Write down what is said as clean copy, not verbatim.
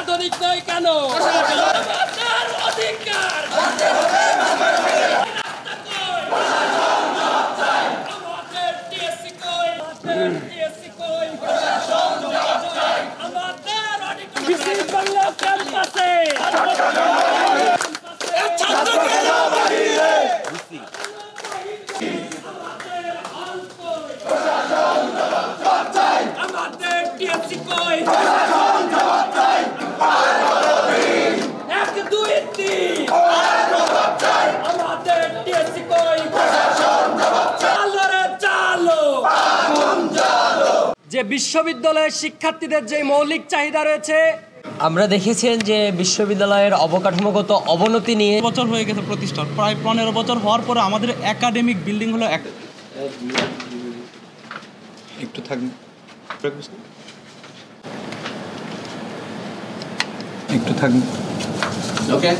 আধুনিক নয় কেন? আমাদের অধিকার আমাদের টিএসসি কই, আমাদের অধিকার বাংলা ক্যাম্পাসে ছাত্রকে আমাদের টিএসসি কই, 1 2 3 আমাদের টিএসসি কই, চালো রে চালো। যে বিশ্ববিদ্যালয়ের শিক্ষার্থীদের যে মৌলিক চাহিদা রয়েছে, আমরা দেখেছেন যে বিশ্ববিদ্যালয়ের অবকাঠামোগত অবনতি নিয়ে বছর হয়ে গেছে প্রতিষ্ঠা, প্রায় 15 বছর হওয়ার পরে আমাদের একাডেমিক বিল্ডিং হলো একটু থাকবে, একটু থাকবে। ওকে।